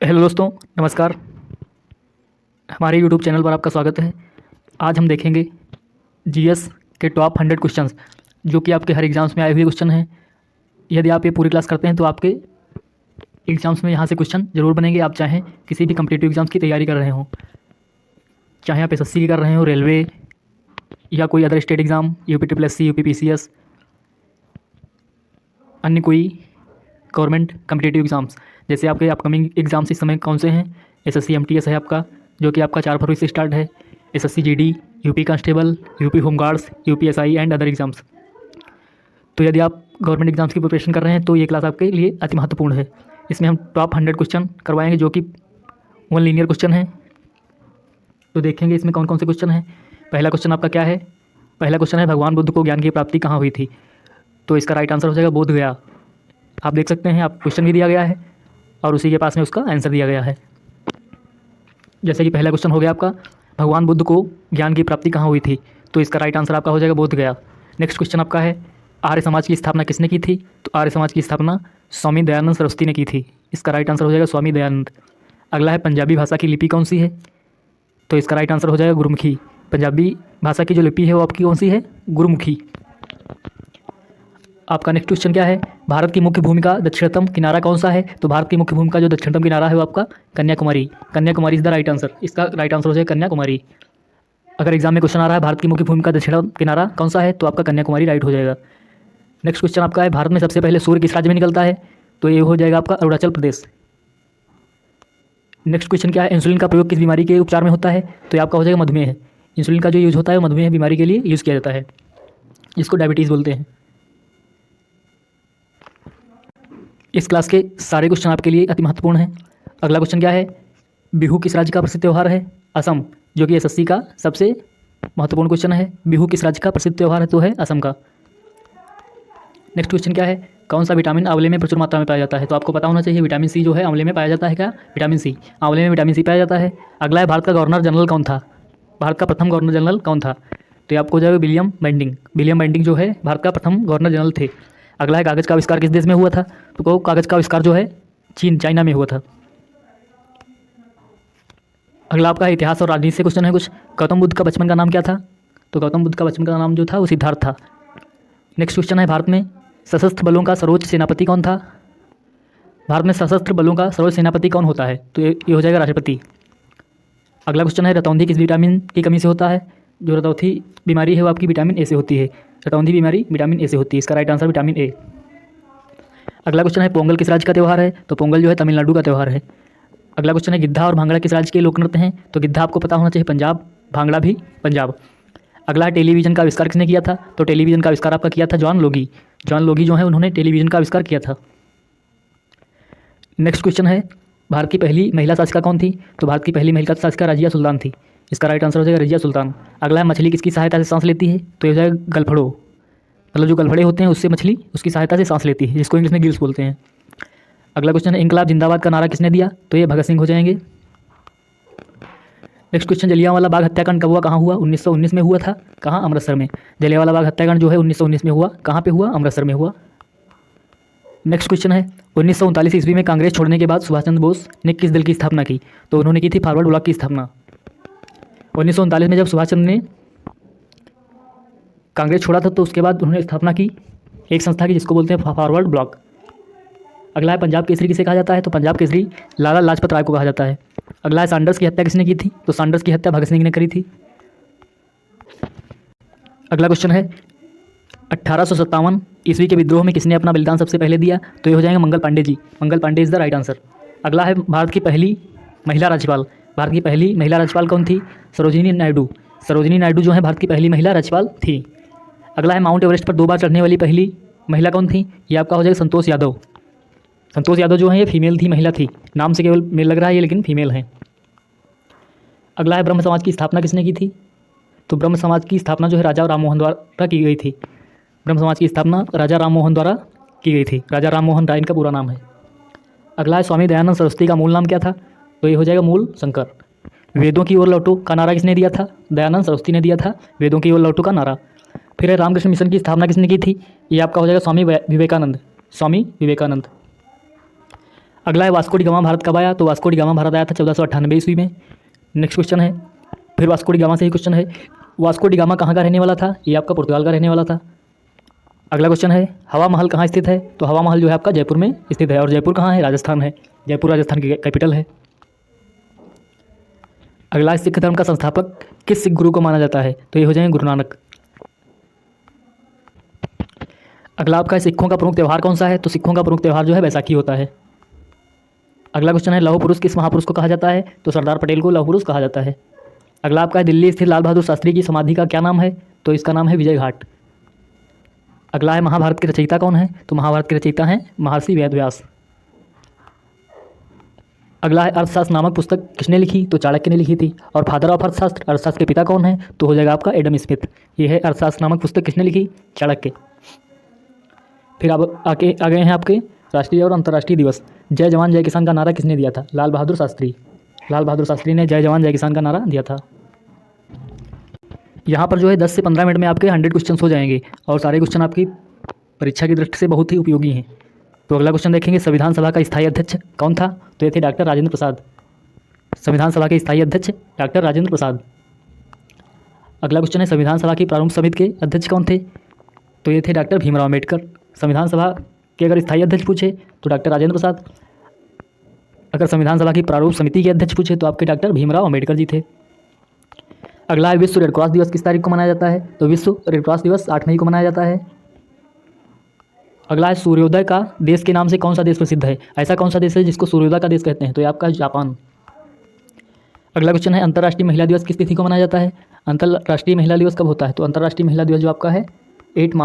Hello दोस्तों, नमस्कार। हमारे यूट्यूब चैनल पर आपका स्वागत है। आज हम देखेंगे जीएस के टॉप 100 क्वेश्चंस जो कि आपके हर एग्ज़ाम्स में आए हुए क्वेश्चन हैं। यदि आप ये पूरी क्लास करते हैं तो आपके एग्ज़ाम्स में यहाँ से क्वेश्चन ज़रूर बनेंगे। आप चाहें किसी भी कम्पिटिटिव एग्ज़ाम्स की तैयारी कर रहे हों, चाहे आप एसएससी की कर रहे हो, रेलवे या कोई other state exam, UP UP PCS, अन्य कोई गवर्नमेंट कम्पिटिटिव एग्ज़ाम्स, जैसे आपके अपकमिंग एग्ज़ाम्स इस समय कौन से हैं। एसएससी एमटीएस है आपका, जो कि आपका 4 फरवरी से स्टार्ट है। SSC GD, UP constable, UP home guards, UPSI and other exams. तो यदि आप गवर्नमेंट एग्ज़ाम्स की प्रिपरेशन कर रहे हैं तो ये क्लास आपके लिए अति महत्वपूर्ण है। इसमें हम टॉप 100 क्वेश्चन करवाएंगे जो कि 1 लीनियर क्वेश्चन है। तो देखेंगे इसमें कौन कौन से क्वेश्चन हैं। पहला क्वेश्चन आपका क्या है? पहला क्वेश्चन है, भगवान बुद्ध को ज्ञान की प्राप्ति कहाँ हुई थी? तो इसका राइट आंसर हो जाएगा बोध गया। आप देख सकते हैं, आप क्वेश्चन भी दिया गया है और उसी के पास में उसका आंसर दिया गया है। जैसे कि पहला क्वेश्चन हो गया आपका, भगवान बुद्ध को ज्ञान की प्राप्ति कहाँ हुई थी? तो इसका राइट आंसर आपका हो जाएगा बोध गया। नेक्स्ट क्वेश्चन आपका है, आर्य समाज की स्थापना किसने की थी? तो आर्य समाज की स्थापना स्वामी दयानंद सरस्वती ने की थी। इसका राइट आंसर हो जाएगा स्वामी दयानंद। अगला है, पंजाबी भाषा की लिपि कौन सी है? तो इसका राइट आंसर हो जाएगा गुरुमुखी। पंजाबी भाषा की जो लिपि है वो आपकी कौन सी है? गुरुमुखी। आपका नेक्स्ट क्वेश्चन क्या है, भारत की मुख्य भूमि का दक्षिणतम किनारा कौन सा है? तो भारत की मुख्य भूमि का जो दक्षिणतम किनारा है वो आपका Kanyakumari. Kanyakumari is the right answer. इसका राइट आंसर हो जाएगा कन्याकुमारी। अगर एग्जाम में क्वेश्चन आ रहा है भारत की मुख्य भूमि का दक्षिणतम किनारा कौन सा है, तो आपका कन्याकुमारी राइट हो जाएगा। नेक्स्ट क्वेश्चन आपका है, भारत में सबसे पहले सूर्य किस राज्य में निकलता है? तो ये हो जाएगा आपका अरुणाचल प्रदेश। नेक्स्ट क्वेश्चन क्या है, इंसुलिन का प्रयोग किस बीमारी के उपचार में होता है? तो ये आपका हो जाएगा मधुमेह। इंसुलिन का जो यूज़ होता है वो मधुमेह बीमारी के लिए यूज़ किया जाता है, जिसको डायबिटीज़ बोलते हैं। इस क्लास के सारे क्वेश्चन आपके लिए अति महत्वपूर्ण हैं। अगला क्वेश्चन क्या है, बिहू किस राज्य का प्रसिद्ध त्यौहार है? असम, जो कि एसएससी का सबसे महत्वपूर्ण क्वेश्चन है। बिहू किस राज्य का प्रसिद्ध त्यौहार है? तो है असम का। नेक्स्ट क्वेश्चन क्या है, कौन सा विटामिन आंवले में प्रचुर मात्रा में पाया जाता है? तो आपको पता होना चाहिए, विटामिन सी जो है आंवले में पाया जाता है। क्या? विटामिन सी, आंवले में विटामिन सी पाया जाता है। अगला है, भारत का गवर्नर जनरल कौन था? भारत का प्रथम गवर्नर जनरल कौन था? तो ये आपको हो जाएगा विलियम बेंटिंग। विलियम बेंटिंग जो है भारत का प्रथम गवर्नर जनरल थे। अगला है, कागज़ का आविष्कार किस देश में हुआ था? तो कागज़ का आविष्कार जो है चाइना में हुआ था। अगला आपका इतिहास और राजनीति से क्वेश्चन है कुछ। गौतम बुद्ध का बचपन का नाम क्या था? तो गौतम बुद्ध का बचपन का नाम जो था वो सिद्धार्थ था। नेक्स्ट क्वेश्चन है, भारत में सशस्त्र बलों का सर्वोच्च सेनापति कौन था? भारत में सशस्त्र बलों का सर्वोच्च सेनापति कौन होता है? तो ये हो जाएगा राष्ट्रपति। अगला क्वेश्चन है, रतौंधी किस विटामिन की कमी से होता है? जो रतौंधी बीमारी है वो आपकी विटामिन ए से होती है। रतौंधी बीमारी विटामिन ए से होती है। इसका राइट आंसर विटामिन ए। अगला क्वेश्चन है, पोंगल किस राज्य का त्यौहार है? तो पोंगल जो है तमिलनाडु का त्यौहार है। अगला क्वेश्चन है, गिद्धा और भांगड़ा किस राज्य के लोक नृत्य हैं? तो गिद्धा आपको पता होना चाहिए पंजाब, भांगड़ा भी पंजाब। अगला है, टेलीविजन का आविष्कार किसने किया था? तो टेलीविजन का आविष्कार आपका किया था जॉन लोगी। जॉन लोगी जो है उन्होंने टेलीविजन का आविष्कार किया था। नेक्स्ट क्वेश्चन है, भारत की पहली महिला शासिका कौन थी? तो भारत की पहली महिला शासिका रजिया सुल्तान थी। इसका राइट आंसर हो जाएगा रजिया सुल्तान। अगला है, मछली किसकी सहायता से सांस लेती है? तो ये हो जाएगा गलफड़ो। मतलब जो गलफड़े होते हैं उससे मछली उसकी सहायता से सांस लेती है, जिसको इंग्लिश में गिल्स बोलते हैं। अगला क्वेश्चन है, इंकलाब जिंदाबाद का नारा किसने दिया? तो ये भगत सिंह हो जाएंगे। नेक्स्ट क्वेश्चन, जलियांवाला बाग हत्याकांड कब हुआ, कहाँ हुआ? 1919 में हुआ था। कहाँ? अमृतसर में। जलियांवाला बाग हत्याकांड जो है 1919 में हुआ। कहाँ पे हुआ? अमृतसर में हुआ। नेक्स्ट क्वेश्चन है, 1939 ईस्वी में कांग्रेस छोड़ने के बाद सुभाष चंद्र बोस ने किस दल की स्थापना की? तो उन्होंने की थी फॉरवर्ड ब्लॉक की स्थापना। 1939 में जब सुभाष चंद्र ने कांग्रेस छोड़ा था तो उसके बाद उन्होंने स्थापना की एक संस्था की, जिसको बोलते हैं फॉरवर्ड ब्लॉक। अगला है, पंजाब केसरी किसे कहा जाता है? तो पंजाब केसरी लाला लाजपत राय को कहा जाता है। अगला है, सांडर्स की हत्या किसने की थी? तो सांडर्स की हत्या भगत सिंह ने करी थी। अगला क्वेश्चन है, 1857 ईस्वी के विद्रोह में किसने अपना बलिदान सबसे पहले दिया? तो ये हो जाएंगे Mangal Pandey ji. Mangal Pandey is the right answer. अगला है, भारत की पहली महिला राज्यपाल। भारत की पहली महिला राज्यपाल कौन थी? सरोजिनी नायडू। सरोजिनी नायडू जो है भारत की पहली महिला राज्यपाल थी। अगला है, माउंट एवरेस्ट पर 2 बार चढ़ने वाली पहली महिला कौन थी? ये आपका हो जाएगा संतोष यादव। संतोष यादव जो है ये फीमेल थी, महिला थी। नाम से केवल मेल लग रहा है ये, लेकिन फीमेल है। अगला है, ब्रह्म समाज की स्थापना किसने की थी? तो ब्रह्म समाज की स्थापना जो है राजा राम मोहन द्वारा की गई थी। ब्रह्म समाज की स्थापना राजा राम मोहन द्वारा की गई थी। राजा राम मोहन राय इनका पूरा नाम है। अगला है, स्वामी दयानंद सरस्वती का मूल नाम क्या था? तो ये हो जाएगा मूल शंकर। वेदों की ओर लौटो का नारा किसने दिया था? दयानंद सरस्वती ने दिया था वेदों की ओर लौटो का नारा। फिर है, रामकृष्ण मिशन की स्थापना किसने की थी? ये आपका हो जाएगा स्वामी विवेकानंद। स्वामी विवेकानंद। अगला है वास्को डी गामा भारत कब आया? तो वास्को डी गामा भारत आया था 1498 ईस्वी में। नेक्स्ट क्वेश्चन है, फिर वास्को डी गामा से ही क्वेश्चन है, वास्को डी गामा कहाँ का रहने वाला था? ये आपका पुर्तगाल का रहने वाला था। अगला क्वेश्चन है, हवा महल कहाँ स्थित है? तो हवा महल जो है आपका जयपुर में स्थित है। और जयपुर कहाँ है? राजस्थान है। जयपुर राजस्थान की कैपिटल है। अगला, सिख धर्म का संस्थापक किस सिख गुरु को माना जाता है? तो ये हो जाएंगे गुरु नानक। अगला आपका सिखों का प्रमुख त्यौहार कौन सा है? तो सिखों का प्रमुख त्यौहार जो है बैसाखी होता है। अगला क्वेश्चन है, लौह पुरुष किस महापुरुष को कहा जाता है? तो सरदार पटेल को लौह पुरुष कहा जाता है। अगला आपका है, दिल्ली स्थित लाल बहादुर शास्त्री की समाधि का क्या नाम है? तो इसका नाम है विजय घाट। अगला है, महाभारत के रचयिता कौन है? तो महाभारत के रचयिता हैं महर्षि वेद व्यास। अगला है, अर्थशास्त्र नामक पुस्तक किसने लिखी? तो चाणक्य ने लिखी थी। और फादर ऑफ अर्थशास्त्र के पिता कौन है? तो हो जाएगा आपका एडम स्मिथ। ये है अर्थशास्त्र नामक पुस्तक किसने लिखी? चाणक्य। फिर अब आ गए हैं आपके राष्ट्रीय और अंतर्राष्ट्रीय दिवस। जय जवान जय किसान का नारा किसने दिया था? लाल बहादुर शास्त्री। लाल बहादुर शास्त्री ने जय जवान जय किसान का नारा दिया था। यहाँ पर जो है 10 से 15 मिनट में आपके 100 क्वेश्चन हो जाएंगे और सारे क्वेश्चन आपकी परीक्षा की दृष्टि से बहुत ही उपयोगी हैं। तो अगला क्वेश्चन देखेंगे, संविधान सभा का स्थायी अध्यक्ष कौन था? तो ये थे डॉक्टर राजेंद्र प्रसाद। संविधान सभा के स्थायी अध्यक्ष डॉक्टर राजेंद्र प्रसाद। अगला क्वेश्चन है, संविधान सभा की प्रारूप समिति के अध्यक्ष कौन थे? तो ये थे डॉक्टर भीमराव अम्बेडकर। संविधान सभा के अगर स्थायी अध्यक्ष पूछे तो डॉक्टर राजेंद्र प्रसाद। अगर संविधान सभा की प्रारूप समिति के अध्यक्ष पूछे तो आपके डॉक्टर भीमराव अम्बेडकर जी थे। अगला है, विश्व रेड क्रॉस दिवस किस तारीख को मनाया जाता है? तो विश्व रेड क्रॉस दिवस 8 मई को मनाया जाता है। अगला है, सूर्योदय का देश के नाम से कौन सा देश प्रसिद्ध है? ऐसा कौन सा देश है जिसको सूर्योदय का देश कहते हैं? तो ये आपका जापान। अगला क्वेश्चन है, अंतर्राष्ट्रीय महिला दिवस किस तिथि को मनाया जाता है? अंतर्राष्ट्रीय महिला दिवस कब होता है? तो अंतर्राष्ट्रीय महिला दिवस जो आपका है 8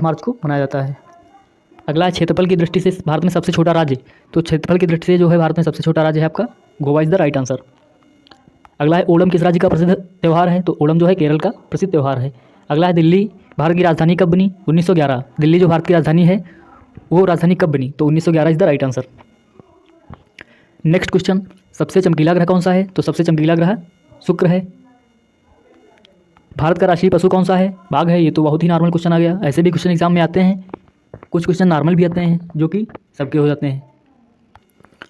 मार्च को मनाया जाता है। अगला है, क्षेत्रफल की दृष्टि से भारत में सबसे छोटा राज्य। तो क्षेत्रफल की दृष्टि से जो है भारत में सबसे छोटा राज्य है आपका Goa is the right answer. अगला है, ओणम किस राज्य का प्रसिद्ध त्यौहार है? तो ओणम जो है केरल का प्रसिद्ध त्यौहार है। अगला है, दिल्ली भारत की राजधानी कब बनी? 1911। दिल्ली जो भारत की राजधानी है वो राजधानी कब बनी? तो 1911 is the right answer. Next question, सबसे चमकीला ग्रह कौन सा है? तो सबसे चमकीला ग्रह शुक्र है। भारत का राष्ट्रीय पशु कौन सा है? बाघ है। ये तो बहुत ही नॉर्मल क्वेश्चन आ गया। ऐसे भी क्वेश्चन एग्जाम में आते हैं, कुछ क्वेश्चन नॉर्मल भी आते हैं जो कि सबके हो जाते हैं।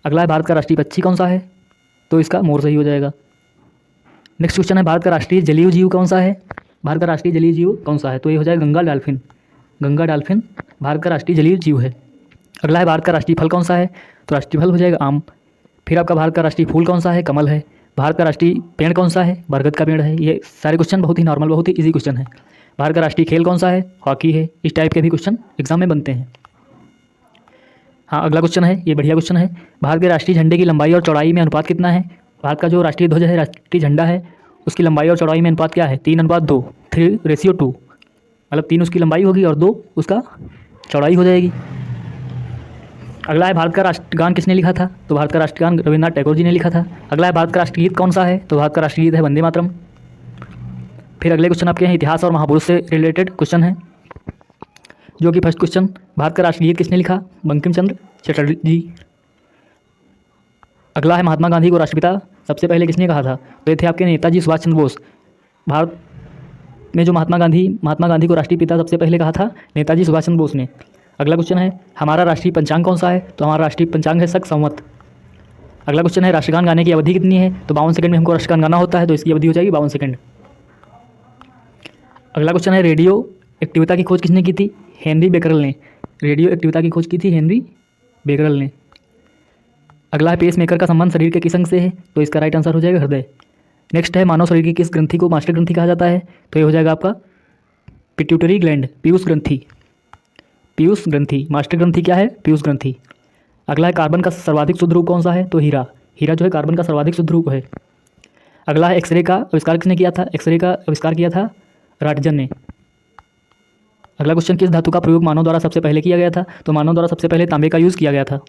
अगला है, भारत का राष्ट्रीय पक्षी कौन सा है? तो इसका मोर सही हो जाएगा। नेक्स्ट क्वेश्चन है, भारत का राष्ट्रीय जलीय जीव कौन सा है? भारत का राष्ट्रीय जलीय जीव कौन सा है? तो ये हो जाएगा गंगा डॉल्फिन। गंगा डॉल्फिन भारत का राष्ट्रीय जलीय जीव है। अगला है, भारत का राष्ट्रीय फल कौन सा है? तो राष्ट्रीय फल हो जाएगा आम। फिर आपका भारत का राष्ट्रीय फूल कौन सा है? कमल है। भारत का राष्ट्रीय पेड़ कौन सा है? बरगद का पेड़ है। ये सारे क्वेश्चन बहुत ही नॉर्मल, बहुत ही ईजी क्वेश्चन है। भारत का राष्ट्रीय खेल कौन सा है? हॉकी है। इस टाइप के भी क्वेश्चन एग्जाम में बनते हैं। हाँ, अगला क्वेश्चन है, ये बढ़िया क्वेश्चन है। भारत के राष्ट्रीय झंडे की लंबाई और चौड़ाई में अनुपात कितना है? भारत का जो राष्ट्रीय ध्वज है, राष्ट्रीय झंडा है, उसकी लंबाई और चौड़ाई में अनुपात क्या है? 3:2, 3:2। मतलब 3 उसकी लंबाई होगी और 2 उसका चौड़ाई हो जाएगी। अगला है, भारत का राष्ट्रगान किसने लिखा था? तो भारत का राष्ट्रगान रविन्द्रनाथ टैगोर जी ने लिखा था। अगला है, भारत का राष्ट्रगीत कौन सा है? तो भारत का राष्ट्रगीत है वंदे मातरम। फिर अगले क्वेश्चन आपके हैं इतिहास और महापुरुष से रिलेटेड क्वेश्चन है, जो कि फर्स्ट क्वेश्चन, भारत का राष्ट्रगीत किसने लिखा? बंकिम चंद्र चटर्जी। अगला है, महात्मा गांधी को राष्ट्रपिता सबसे पहले किसने कहा था? तो ये थे आपके नेताजी सुभाष चंद्र बोस। भारत में जो महात्मा गांधी को राष्ट्रीय पिता सबसे पहले कहा था नेताजी सुभाष चंद्र बोस ने। अगला क्वेश्चन है, हमारा राष्ट्रीय पंचांग कौन सा है? तो हमारा राष्ट्रीय पंचांग है शक संवत। अगला क्वेश्चन है, राष्ट्रगान गाने की अवधि कितनी है? तो 52 सेकंड में हमको राष्ट्रगान गाना होता है, तो इसकी अवधि हो जाएगी 52 सेकंड। अगला क्वेश्चन है, रेडियो एक्टिविटी की खोज किसने की थी? हेनरी बेकरल ने। रेडियो एक्टिविटी की खोज की थी हेनरी बेकरल ने। अगला है, पेस मेकर का संबंध शरीर के किस अंग से है? तो इसका राइट आंसर हो जाएगा हृदय। नेक्स्ट है, मानव शरीर की किस ग्रंथि को मास्टर ग्रंथि कहा जाता है? तो ये हो जाएगा आपका पिट्यूटरी ग्लैंड, पीयूष ग्रंथि। पीयूष ग्रंथि, मास्टर ग्रंथि क्या है? पीयूष ग्रंथि। अगला है, कार्बन का सर्वाधिक शुद्ध रूप कौन सा है? तो हीरा। हीरा जो है कार्बन का सर्वाधिक शुद्ध रूप है। अगला है, एक्सरे का आविष्कार किसने किया था? एक्सरे का आविष्कार किया था राटजन ने। अगला क्वेश्चन, किस धातु का प्रयोग मानव द्वारा सबसे पहले किया गया था? तो मानव द्वारा सबसे पहले तांबे का यूज़ किया गया था।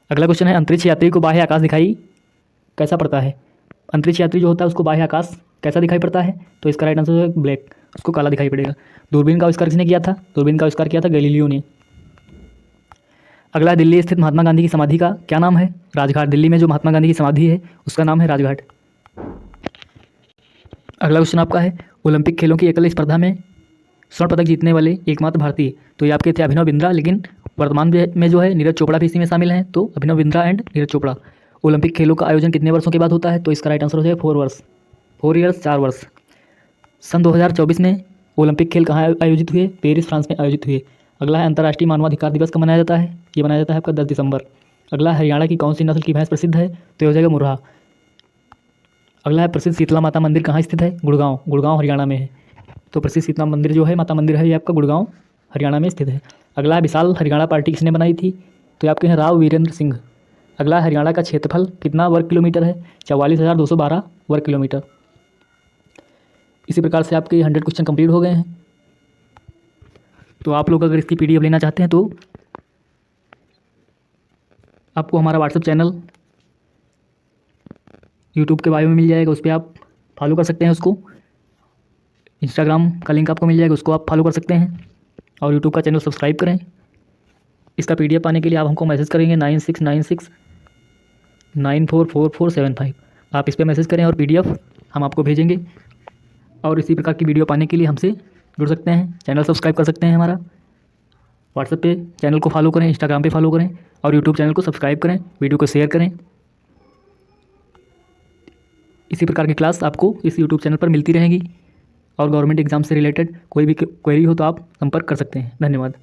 अगला क्वेश्चन है, अंतरिक्ष यात्री को बाह्य आकाश दिखाई कैसा पड़ता है? अंतरिक्ष यात्री जो होता है उसको बाह्य आकाश कैसा दिखाई पड़ता है? तो इसका राइट आंसर है ब्लैक, उसको काला दिखाई पड़ेगा। दूरबीन का आविष्कार किसने किया था? दूरबीन का आविष्कार किया था गैलीलियो ने। अगला, दिल्ली स्थित महात्मा गांधी की समाधि का क्या नाम है? राजघाट। दिल्ली में जो महात्मा गांधी की समाधि है उसका नाम है राजघाट। अगला क्वेश्चन आपका है, ओलंपिक खेलों की एकल स्पर्धा में स्वर्ण पदक जीतने वाले एकमात्र भारतीय। तो ये आपके थे अभिनव बिंद्रा, लेकिन वर्तमान में जो है नीरज चोपड़ा भी इसी में शामिल हैं, तो अभिनव बिंद्रा एंड नीरज चोपड़ा। ओलंपिक खेलों का आयोजन कितने वर्षों के बाद होता है? तो इसका राइट आंसर हो जाएगा 4 वर्ष, 4 ईयर्स, 4 वर्ष। सन 2024 में ओलंपिक खेल कहाँ आयोजित हुए? पेरिस, फ्रांस में आयोजित हुए। अगला है अंतर्राष्ट्रीय मानवाधिकार दिवस कब मनाया जाता है? ये मनाया जाता है आपका 10 दिसंबर। अगला हरियाणा की कौन सी नस्ल की भैंस प्रसिद्ध है? तो ये हो जाएगा मुर्रा। अगला है प्रसिद्ध शीतला माता मंदिर कहाँ स्थित है? गुड़गांव, गुड़गांव हरियाणा में है। तो प्रसिद्ध शीतला मंदिर जो है, माता मंदिर है, ये आपका गुड़गांव हरियाणा में स्थित है। अगला है विशाल हरियाणा पार्टी किसने बनाई थी? तो ये आपके हैं राव वीरेंद्र सिंह। अगला हरियाणा का क्षेत्रफल कितना वर्ग किलोमीटर है? 44,212 वर्ग किलोमीटर। इसी प्रकार से आपके 100 क्वेश्चन कंप्लीट हो गए हैं। तो आप लोग अगर इसकी PDF लेना चाहते हैं तो आपको हमारा व्हाट्सएप चैनल यूट्यूब के बायो में मिल जाएगा, उस पर आप फॉलो कर सकते हैं उसको। इंस्टाग्राम का लिंक आपको मिल जाएगा, उसको आप फॉलो कर सकते हैं। और यूट्यूब का चैनल सब्सक्राइब करें। इसका PDF पाने के लिए आप हमको मैसेज करेंगे 9696944475। आप इस पर मैसेज करें और PDF हम आपको भेजेंगे। और इसी प्रकार की वीडियो पाने के लिए हमसे जुड़ सकते हैं, चैनल सब्सक्राइब कर सकते हैं हमारा। व्हाट्सएप पे चैनल को फॉलो करें, इंस्टाग्राम पे फॉलो करें और यूट्यूब चैनल को सब्सक्राइब करें, वीडियो को शेयर करें। इसी प्रकार की क्लास आपको इस यूट्यूब चैनल पर मिलती रहेगी। और गवर्नमेंट एग्जाम से रिलेटेड कोई भी क्वेरी हो तो आप संपर्क कर सकते हैं। धन्यवाद।